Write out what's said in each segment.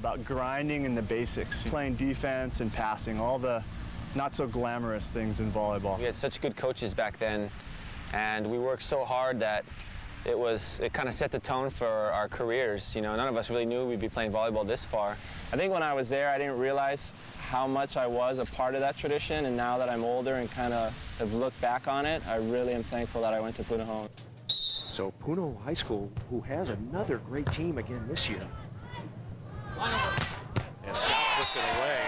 about grinding and the basics, playing defense and passing, all the not so glamorous things in volleyball. We had such good coaches back then, and we worked so hard that it kind of set the tone for our careers. You know, none of us really knew we'd be playing volleyball this far. I think when I was there, I didn't realize how much I was a part of that tradition, and now that I'm older and kind of have looked back on it, I really am thankful that I went to Punahou. So Punahou High School, who has another great team again this year. And Scott puts it away.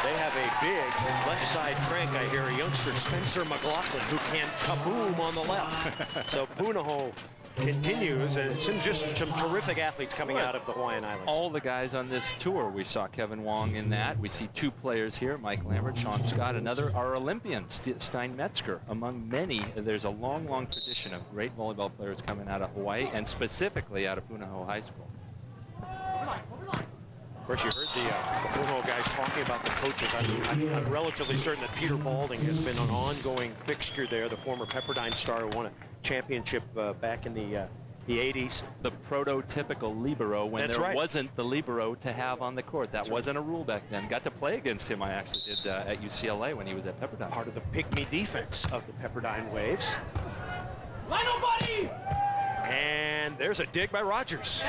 They have a big left side crank. I hear a youngster, Spencer McLaughlin, who can kaboom on the left. So Punahou continues, and just some terrific athletes coming out of the Hawaiian Islands. All the guys on this tour, we saw Kevin Wong in that. We see two players here, Mike Lambert, Sean Scott, another, our Olympian, Stein Metzger. Among many, there's a long, long tradition of great volleyball players coming out of Hawaii, and specifically out of Punahou High School. Of course, you heard the Punahou guys talking about the coaches. I'm relatively certain that Peter Balding has been an ongoing fixture there, the former Pepperdine star who won a championship back in the 80s. The prototypical libero when there wasn't the libero to have on the court. That wasn't a rule back then. Got to play against him, I actually did at UCLA when he was at Pepperdine. Part of the pygmy defense of the Pepperdine Waves. And there's a dig by Rogers.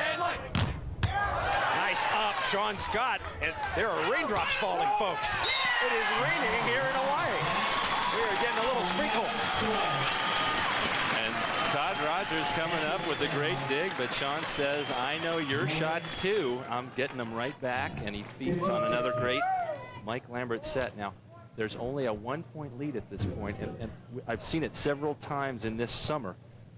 Nice up, Sean Scott, and there are raindrops falling, folks. It is raining here in Hawaii. We are getting a little sprinkle. And Todd Rogers coming up with a great dig, but Sean says, I know your shots too. I'm getting them right back, and he feeds on another great Mike Lambert set. Now, there's only a 1-point lead at this point, and I've seen it several times in this summer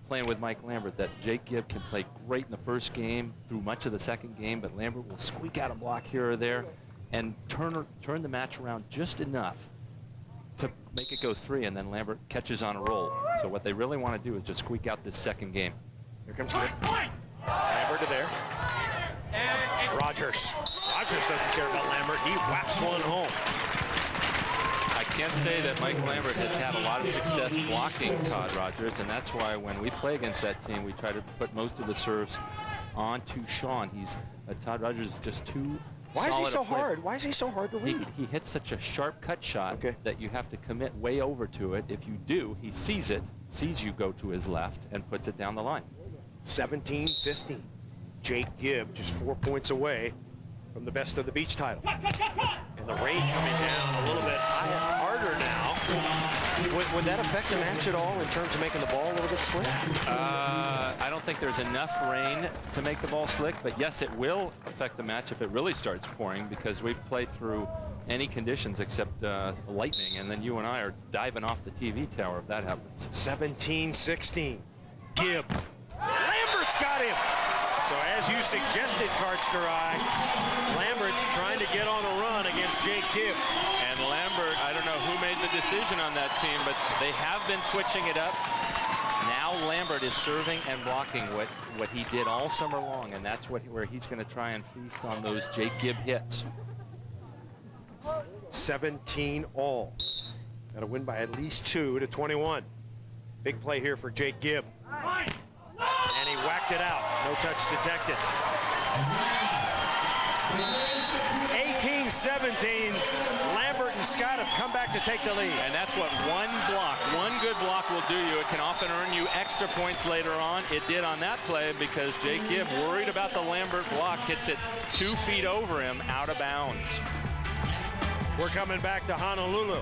playing with Mike Lambert, that Jake Gibb can play great in the first game through much of the second game, but Lambert will squeak out a block here or there and turn the match around just enough to make it go 3, and then Lambert catches on a roll. So what they really want to do is just squeak out this second game. Here comes Gibb. Lambert to there. Rogers. Rogers doesn't care about Lambert. He whaps one home. I can't say that Mike Lambert has had a lot of success blocking Todd Rogers, and that's why when we play against that team, we try to put most of the serves onto Sean. Todd Rogers is just too Why is he so hard? Why is he so hard to read? He hits such a sharp cut shot that you have to commit way over to it. If you do, he sees it, sees you go to his left, and puts it down the line. 17-15. Jake Gibb just 4 points away from the best of the beach title. And the rain coming down a little bit harder now. Would that affect the match at all in terms of making the ball a little bit slick? I don't think there's enough rain to make the ball slick, but yes, it will affect the match if it really starts pouring, because we play through any conditions except lightning, and then you and I are diving off the TV tower if that happens. 17-16. Gibb. Lambert's got him. So as you suggested, Karch, Lambert trying to get on a run against Jake Gibb. And Lambert, I don't know who made the decision on that team, but they have been switching it up. Now Lambert is serving and blocking what he did all summer long, and that's where he's going to try and feast on those Jake Gibb hits. 17 all. Got to win by at least 2 to 21. Big play here for Jake Gibb. And he whacked it out. No touch detected. 18-17. Lambert and Scott have come back to take the lead. And that's what one good block will do you. It can often earn you extra points later on. It did on that play because Jake Gibb, worried about the Lambert block, hits it 2 feet over him, out of bounds. We're coming back to Honolulu.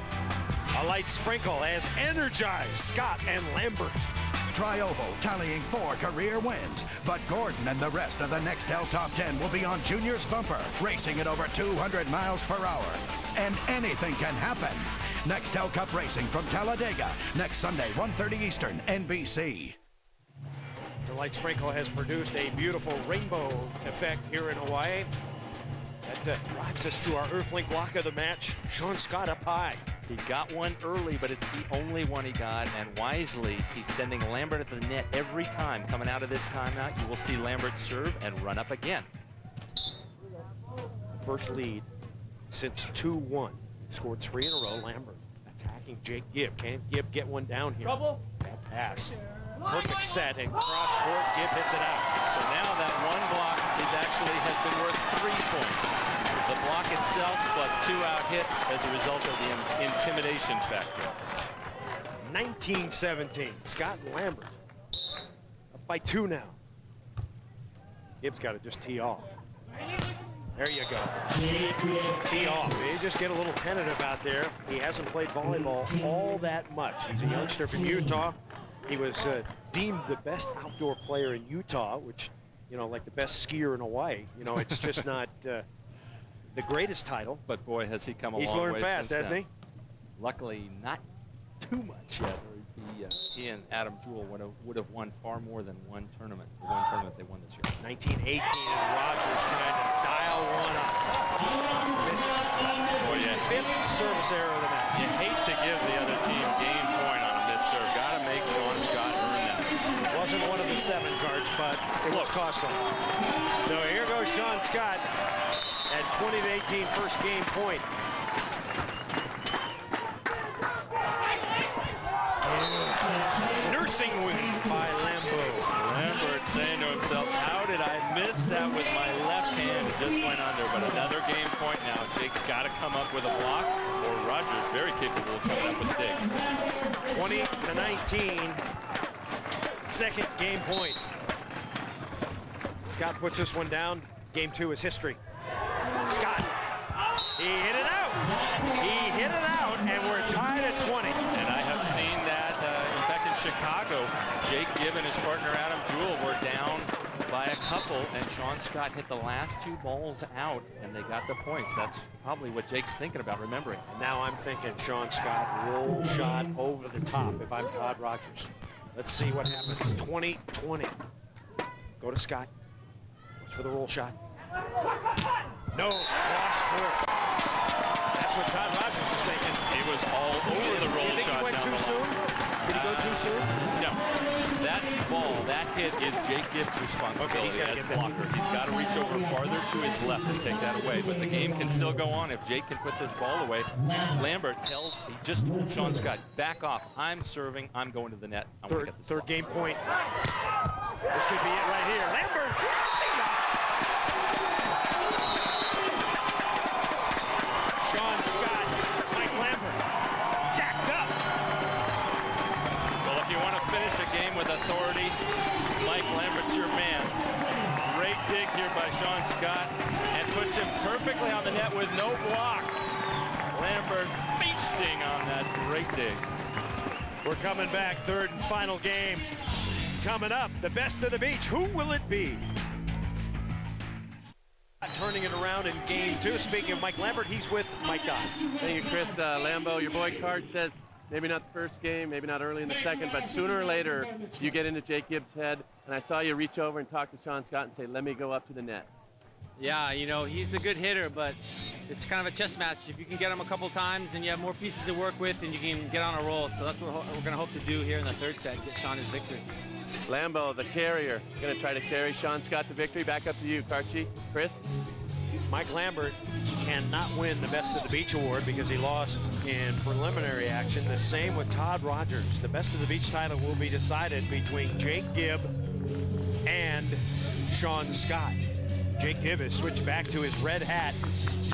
A light sprinkle has energized Scott and Lambert. Tri-Oval tallying 4 career wins, but Gordon and the rest of the Nextel Top 10 will be on Junior's bumper, racing at over 200 miles per hour. And anything can happen. Nextel Cup Racing from Talladega, next Sunday, 1:30 Eastern, NBC. The light sprinkle has produced a beautiful rainbow effect here in Hawaii. That drives us to our Earthlink block of the match. Sean Scott up high. He got one early, but it's the only one he got, and wisely, he's sending Lambert at the net every time. Coming out of this timeout, you will see Lambert serve and run up again. First lead since 2-1. Scored 3 in a row. Lambert attacking Jake Gibb. Can Gibb get one down here? Bad pass. Perfect set and cross court. Gibb hits it out. So now that one block has been worth 3 points. block itself plus 2 out hits as a result of the intimidation factor. 19-17. Scott and Lambert up by 2 now. Gibb's got to just tee off. There you go. Tee off. You just get a little tentative out there. He hasn't played volleyball all that much. He's a youngster from Utah. He was deemed the best outdoor player in Utah, which, you know, like the best skier in Hawaii. You know, it's just not the greatest title. But boy, has he come a He's long way. learned fast, hasn't he? Luckily, not too much yet. He and Adam Jewell would have won far more than one tournament. The one tournament they won this year. 1918, and Rogers trying to dial one up. Boy, yeah. 5th service error of the match. You hate to give the other team game point on a missed serve. Got to make Sean Scott earn that. It wasn't one of the 7 cards, but it was costly. So here goes Sean Scott at 20-18 first game point. Nursing win by Lambert saying to himself, how did I miss that with my left hand? It just went under, but another game point now. Jake's got to come up with a block, or Rogers very capable of coming up with a dig. 20-19, second game point. Scott puts this one down. Game 2 is history. Scott, he hit it out. He hit it out, and we're tied at 20. And I have seen that, in fact, in Chicago, Jake Gibb and his partner Adam Jewell were down by a couple, and Sean Scott hit the last 2 balls out, and they got the points. That's probably what Jake's thinking about, remembering. And now I'm thinking Sean Scott roll shot over the top if I'm Todd Rogers. Let's see what happens. 20-20. Go to Scott. Watch for the roll shot. No, cross court. That's what Todd Rogers was thinking. He was all over the roll shot. Do you think he went too soon? Did he go too soon? No. That ball, that hit is Jake Gibb's responsibility as blocker. He's got to reach over farther to his left and take that away. But the game can still go on if Jake can put this ball away. Lambert tells just Sean Scott, back off. I'm serving. I'm going to the net. I want to get this third ball. game point. This could be it right here. Lambert, see ya! Sean Scott, Mike Lambert, jacked up. Well, if you want to finish a game with authority, Mike Lambert's your man. Great dig here by Sean Scott, and puts him perfectly on the net with no block. Lambert feasting on that great dig. We're coming back, third and final game. Coming up, the best of the beach. Who will it be? Turning it around in game 2. Speaking of Mike Lambert, he's with Mike Dodd. Thank you, Chris. Lambo, your boy Karch says maybe not the first game, maybe not early in the second, but sooner or later you get into Jake Gibb's head, and I saw you reach over and talk to Sean Scott and say, let me go up to the net. Yeah, you know, he's a good hitter, but it's kind of a chess match. If you can get him a couple times and you have more pieces to work with, and you can get on a roll. So that's what we're going to hope to do here in the third set, get Sean his victory. Lambo, the carrier, going to try to carry Sean Scott to victory. Back up to you, Karchi. Chris? Mike Lambert cannot win the Best of the Beach award because he lost in preliminary action. The same with Todd Rogers. The Best of the Beach title will be decided between Jake Gibb and Sean Scott. Jake Gibb has switched back to his red hat,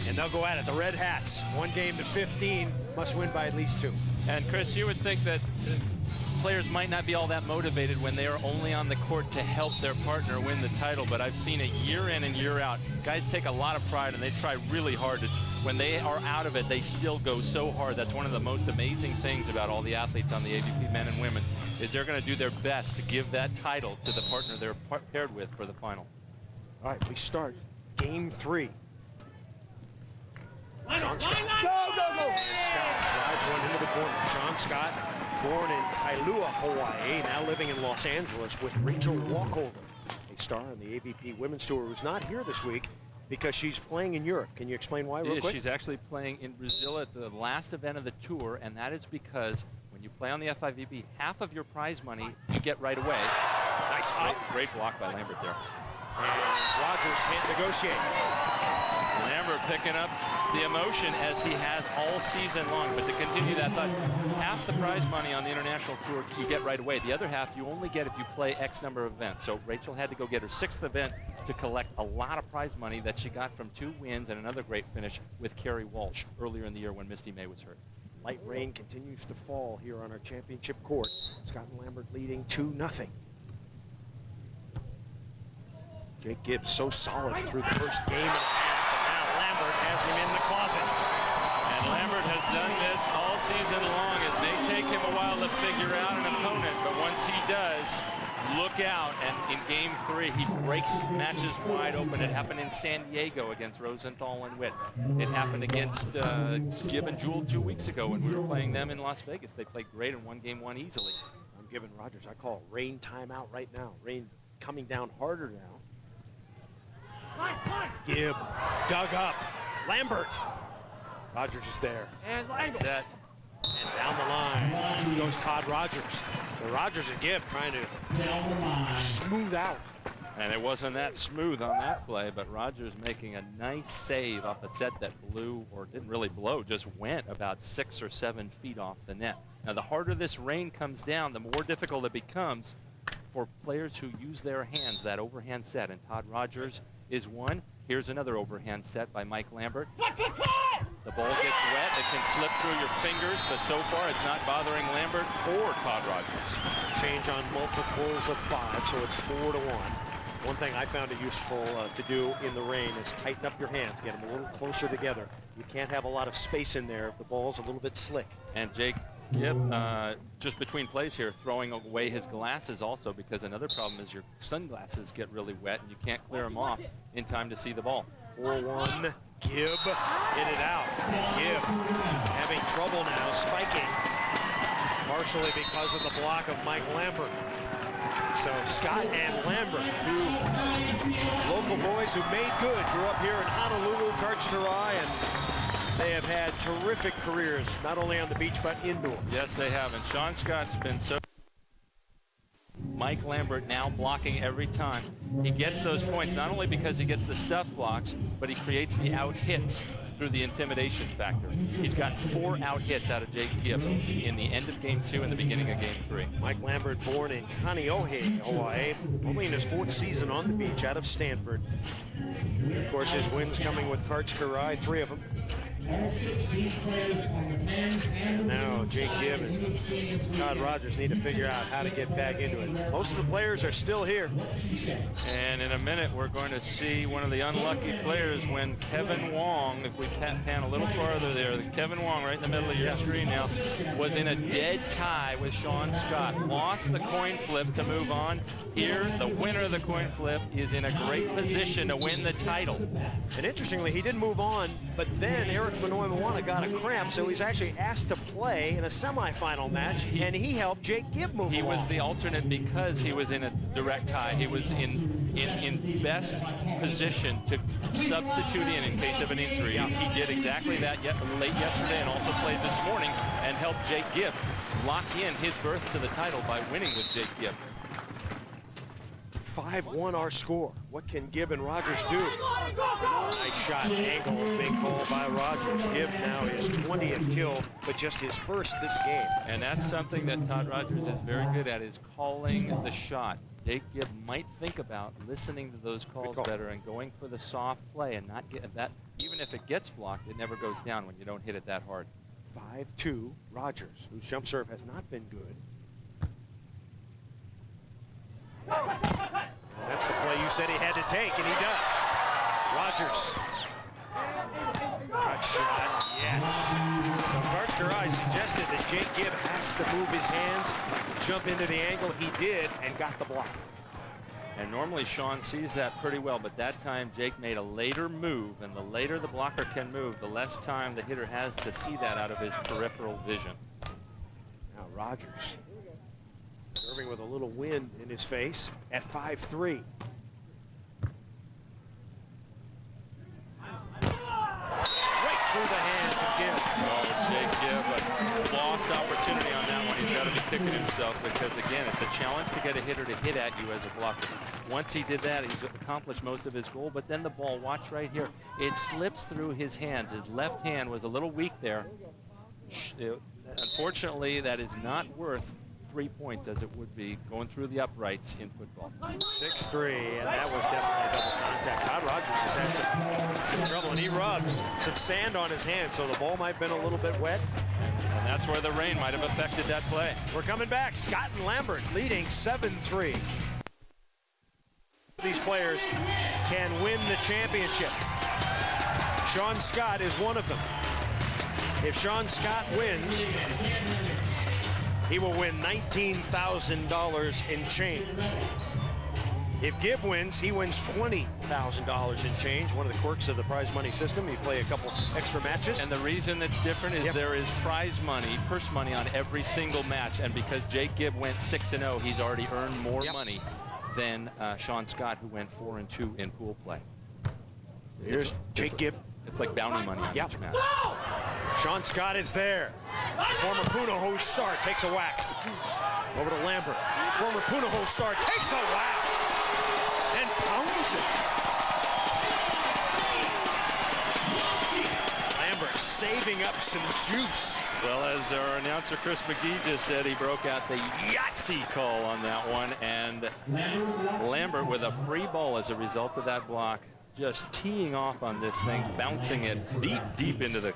and they'll go at it. The Red Hats, 1-15, must win by at least 2. And Chris, you would think that players might not be all that motivated when they are only on the court to help their partner win the title, but I've seen it year in and year out. Guys take a lot of pride, and they try really hard to, when they are out of it, they still go so hard. That's one of the most amazing things about all the athletes on the AVP, men and women, is they're going to do their best to give that title to the partner they're paired with for the final. All right, we start game 3. Sean Scott. And Scott drives one into the corner. Sean Scott, born in Kailua, Hawaii, now living in Los Angeles with Rachel Walkholder, a star on the AVP Women's Tour, who's not here this week because she's playing in Europe. Can you explain why real quick? She's actually playing in Brazil at the last event of the tour, and that is because when you play on the FIVB, half of your prize money you get right away. Nice up. Great block by Lambert there. And Rogers can't negotiate. Lambert picking up the emotion as he has all season long. But to continue that thought, half the prize money on the international tour you get right away. The other half you only get if you play X number of events. So Rachel had to go get her 6th event to collect a lot of prize money that she got from 2 wins and another great finish with Carrie Walsh earlier in the year when Misty May was hurt. Light rain continues to fall here on our championship court. Scott and Lambert leading 2-0. Jake Gibb so solid through the first game and a half, but now Lambert has him in the closet. And Lambert has done this all season long. It may take him a while to figure out an opponent, but once he does, look out. And in game 3, he breaks matches wide open. It happened in San Diego against Rosenthal and Witt. It happened against Gibb and Jewell 2 weeks ago when we were playing them in Las Vegas. They played great and won game 1 easily. I'm giving Rogers, I call it rain timeout right now. Rain coming down harder now. Gibb dug up. Lambert. Rogers is there. And Set. And down the line goes Todd Rogers. So Rogers and Gibb trying to smooth out. And it wasn't that smooth on that play, but Rogers making a nice save off a set that blew, or didn't really blow, just went about 6 or 7 feet off the net. Now, the harder this rain comes down, the more difficult it becomes for players who use their hands, that overhand set. And Todd Rogers is one. Here's another overhand set by Mike Lambert. The ball gets wet. It can slip through your fingers, but so far it's not bothering Lambert or Todd Rogers. Change on multiples of 5, so it's 4-1. One thing I found it useful to do in the rain is tighten up your hands, get them a little closer together. You can't have a lot of space in there if the ball's a little bit slick. And Jake Gibb, just between plays here, throwing away his glasses also, because another problem is your sunglasses get really wet and you can't clear them off in time to see the ball. 4-1, Gibb hit it out. Gibb having trouble now, spiking, partially because of the block of Mike Lambert. So Scott and Lambert, 2 local boys who made good, grew up here in Honolulu, Karch, and they have had terrific careers, not only on the beach, but indoors. Yes, they have. And Sean Scott's been so... Mike Lambert now blocking every time. He gets those points not only because he gets the stuff blocks, but he creates the out hits through the intimidation factor. He's got 4 out hits out of Jake Gibb in the end of game 2 and the beginning of game 3. Mike Lambert, born in Kaneohe, Hawaii, only in his 4th season on the beach out of Stanford. Of course, his wins coming with Karch, 3 of them. Now Jake Gibb and Todd Rogers need to figure out how to get back into it. Most of the players are still here. And in a minute, we're going to see one of the unlucky players when Kevin Wong, if we pan a little farther there, Kevin Wong right in the middle of your screen now, was in a dead tie with Sean Scott. Lost the coin flip to move on. Here, the winner of the coin flip is in a great position to win the title. And interestingly, he didn't move on, but then Eric Benoit-Moana got a cramp, so he's actually asked to play in a semifinal match, and he helped Jake Gibb move He along. was the alternate because he was in a direct tie. He was in best position to substitute in case of an injury. He did exactly that late yesterday and also played this morning and helped Jake Gibb lock in his berth to the title by winning with Jake Gibb. 5-1 our score. What can Gibb and Rogers do? Nice shot, angle, big hole by Rogers. Gibb now his 20th kill, but just his first this game. And that's something that Todd Rogers is very good at, is calling the shot. Jake Gibb might think about listening to those calls better and going for the soft play and not get that. Even if it gets blocked, it never goes down when you don't hit it that hard. 5-2, Rogers, whose jump serve has not been good. That's the play you said he had to take, and he does. Rogers. Cut shot, yes. So Karch suggested that Jake Gibb has to move his hands, jump into the angle. He did, and got the block. And normally Sean sees that pretty well, but that time Jake made a later move, and the later the blocker can move, the less time the hitter has to see that out of his peripheral vision. Now Rogers serving with a little wind in his face at 5-3. Right through the hands of Gibb. Oh, Jake Gibb, a lost opportunity on that one. He's got to be kicking himself because, again, it's a challenge to get a hitter to hit at you as a blocker. Once he did that, he's accomplished most of his goal, but then the ball, watch right here, it slips through his hands. His left hand was a little weak there. Unfortunately, that is not worth 3 points as it would be going through the uprights in football. 6-3, and that was definitely a double contact. Todd Rogers has had some trouble, and he rubs some sand on his hand, so the ball might have been a little bit wet. And that's where the rain might have affected that play. We're coming back. Scott and Lambert leading 7-3. These players can win the championship. Sean Scott is one of them. If Sean Scott wins, he will win $19,000 in change. If Gibb wins, he wins $20,000 in change. One of the quirks of the prize money system. You play a couple extra matches. And the reason it's different is there is prize money, purse money on every single match. And because Jake Gibb went 6-0, he's already earned more money than Sean Scott, who went 4-2 in pool play. Here's Jake Gibb. It's like bounty money on each match. Sean Scott is there. Former Punahou star takes a whack. Over to Lambert. Former Punahou star takes a whack and pounds it. Lambert saving up some juice. Well, as our announcer Chris McGee just said, he broke out the Yahtzee call on that one, and Lambert with a free ball as a result of that block, just teeing off on this thing, bouncing it deep, deep into the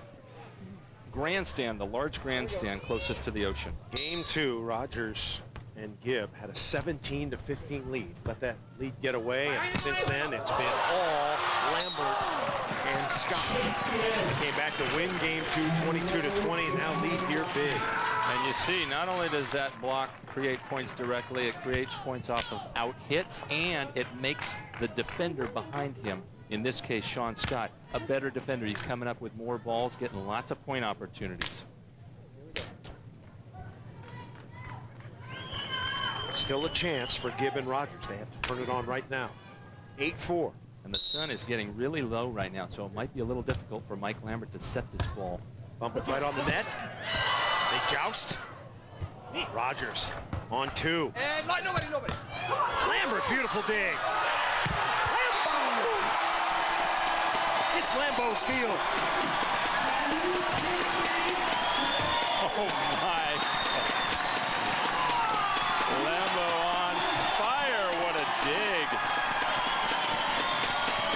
grandstand, the large grandstand closest to the ocean. Game 2, Rogers and Gibb had a 17-15 lead. Let that lead get away, and since then it's been all Lambert and Scott. They came back to win game 2, 22-20, and now lead here big. And you see, not only does that block create points directly, it creates points off of out hits, and it makes the defender behind him, in this case Sean Scott, a better defender. He's coming up with more balls, getting lots of point opportunities. Still a chance for Gibb and Rogers. They have to turn it on right now. 8-4. And the sun is getting really low right now, so it might be a little difficult for Mike Lambert to set this ball. Bump it right on the net. They joust. Rogers on 2. And nobody. Lambert, beautiful dig. Lambo! It's Lambeau's field. Oh my. Lambo on fire, what a dig.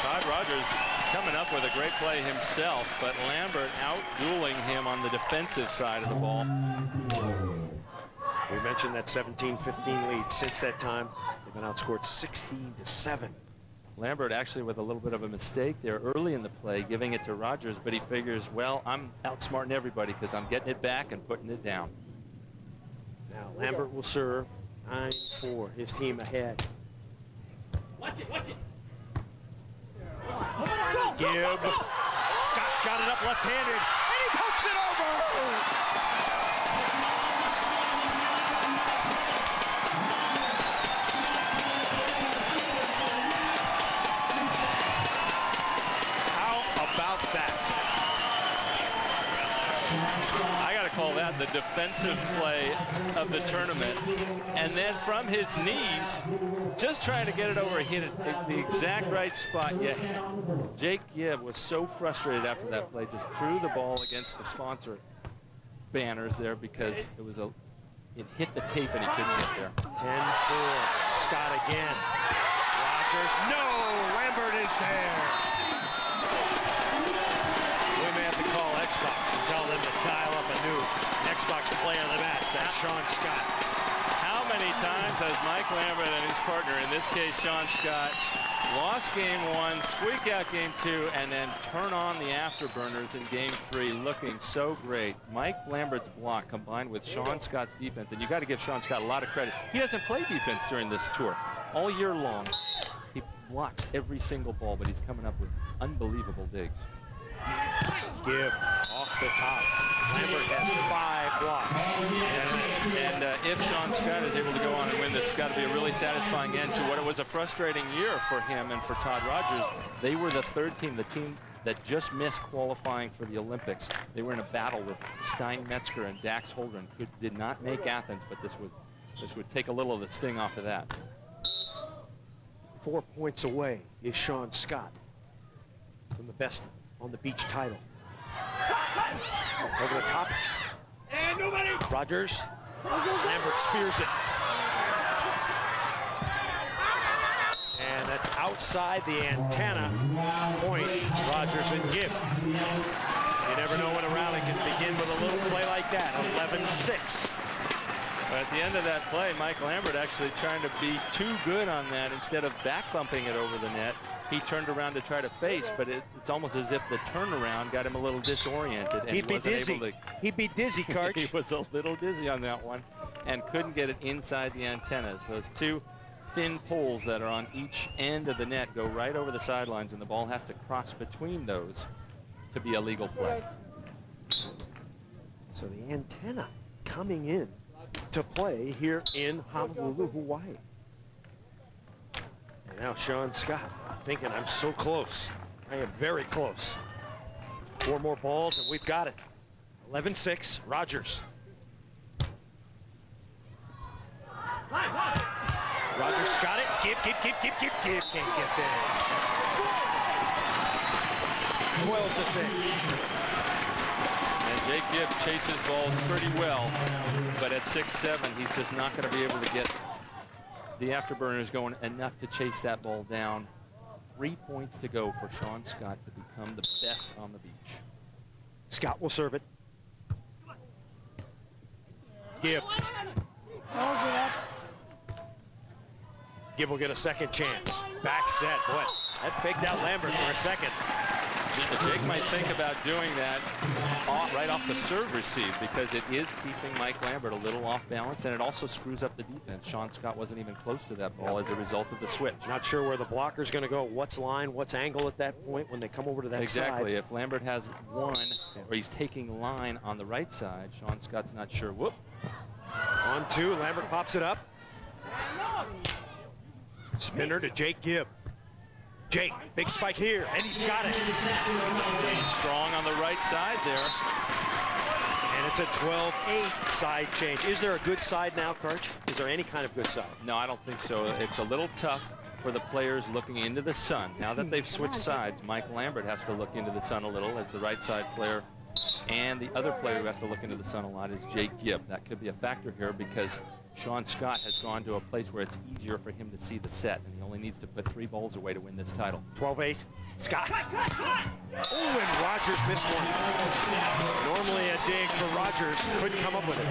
Todd Rogers coming up with a great play himself, but Lambert out-dueling him on the defensive side of the ball. We mentioned that 17-15 lead. Since that time, they've been outscored 16-7. Lambert actually with a little bit of a mistake there early in the play, giving it to Rogers, but he figures, well, I'm outsmarting everybody because I'm getting it back and putting it down. Now Lambert will serve. 9-4, his team ahead. Watch it. Gibb. Scott's got it up left-handed, and he pokes it over! Call that the defensive play of the tournament, and then from his knees just trying to get it over, hit it at the exact right spot. Yet Jake Gibb was so frustrated after that play, just threw the ball against the sponsor banners there because it hit the tape and he couldn't get there. 10-4, Scott again. Rogers, no, Lambert is there. We may have to call Xbox and tell them to dial up a new Xbox player of the match. That's Sean Scott. How many times has Mike Lambert and his partner, in this case Sean Scott, lost game 1, squeak out game 2, and then turn on the afterburners in game 3, looking so great. Mike Lambert's block combined with Sean Scott's defense, and you got to give Sean Scott a lot of credit. He doesn't play defense during this tour. All year long, he blocks every single ball, but he's coming up with unbelievable digs. Gibb off the top. Lambert has 5 blocks. And if Sean Scott is able to go on and win this, it's got to be a really satisfying end to what it was a frustrating year for him and for Todd Rogers. They were the third team, the team that just missed qualifying for the Olympics. They were in a battle with Stein Metzger and Dax Holdren. Did not make Athens, but this would take a little of the sting off of that. 4 points away is Sean Scott from the best on the beach title. Over the top. And nobody. Rogers. Lambert spears it. And that's outside the antenna. Point, Rogers and Gibb. You never know when a rally can begin with a little play like that. 11-6. But at the end of that play, Mike Lambert actually trying to be too good on that. Instead of back bumping it over the net, he turned around to try to face, but it's almost as if the turnaround got him a little disoriented. And He'd be dizzy. He'd be dizzy, Karch. He was a little dizzy on that one and couldn't get it inside the antennas. Those two thin poles that are on each end of the net go right over the sidelines, and the ball has to cross between those to be a legal play. So the antenna coming in to play here in Honolulu, Hawaii. And now Sean Scott thinking, I'm so close. I am very close. 4 more balls and we've got it. 11-6, Rogers. Rogers got it. Gibb. Can't get there. 12-6. And Jake Gibb chases balls pretty well, but at 6-7, he's just not going to be able to get the afterburners going enough to chase that ball down. 3 points to go for Sean Scott to become the best on the beach. Scott will serve it. Gibb. Gibb will get a second chance. Back set. Boy, that faked out Lambert for a second. Jake might think about doing that right off the serve receive, because it is keeping Mike Lambert a little off balance, and it also screws up the defense. Sean Scott wasn't even close to that ball as a result of the switch. Not sure where the blocker's going to go, what's line, what's angle at that point when they come over to that side. Exactly. If Lambert has one, or he's taking line on the right side, Sean Scott's not sure. Whoop. 1-2, Lambert pops it up. Spinner to Jake Gibb. Jake, big spike here, and he's got it. He's strong on the right side there. And it's a 12-8 side change. Is there a good side now, Karch? Is there any kind of good side? No, I don't think so. It's a little tough for the players looking into the sun. Now that they've switched sides, Mike Lambert has to look into the sun a little as the right side player. And the other player who has to look into the sun a lot is Jake Gibb. That could be a factor here because Sean Scott has gone to a place where it's easier for him to see the set, and he only needs to put 3 balls away to win this title. 12-8, Scott. Oh, and Rogers missed one. Normally a dig for Rogers, couldn't come up with it.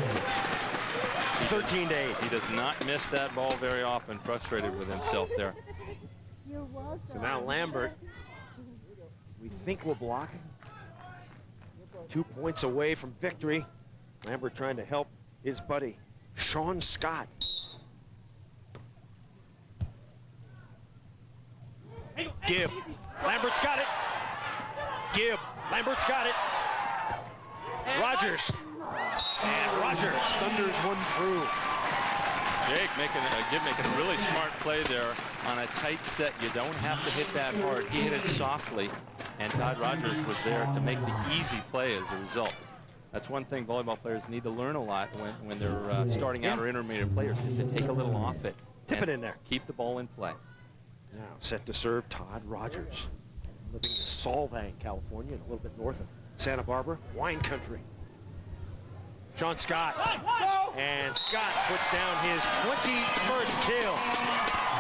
13-8. He does not miss that ball very often, frustrated with himself there. So now Lambert, we think will block. 2 points away from victory. Lambert trying to help his buddy Sean Scott. Gibb. Lambert's got it. Gibb. Lambert's got it. Rogers. And Rogers thunders one through. Gibb making a really smart play there on a tight set. You don't have to hit that hard. He hit it softly, and Todd Rogers was there to make the easy play as a result. That's one thing volleyball players need to learn a lot when they're starting out or intermediate players, is to take a little off it. Tip it in there. Keep the ball in play. Now set to serve Todd Rogers, living in Solvang, California, a little bit north of Santa Barbara, wine country. Sean Scott, and Scott puts down his 21st kill.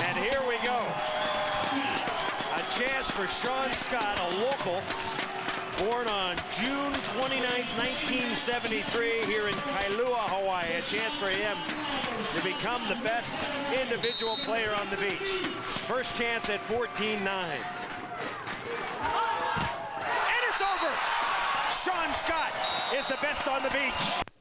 And here we go. A chance for Sean Scott, a local, born on June 29th, 1973, here in Kailua, Hawaii. A chance for him to become the best individual player on the beach. First chance at 14-9. And it's over. Sean Scott is the best on the beach.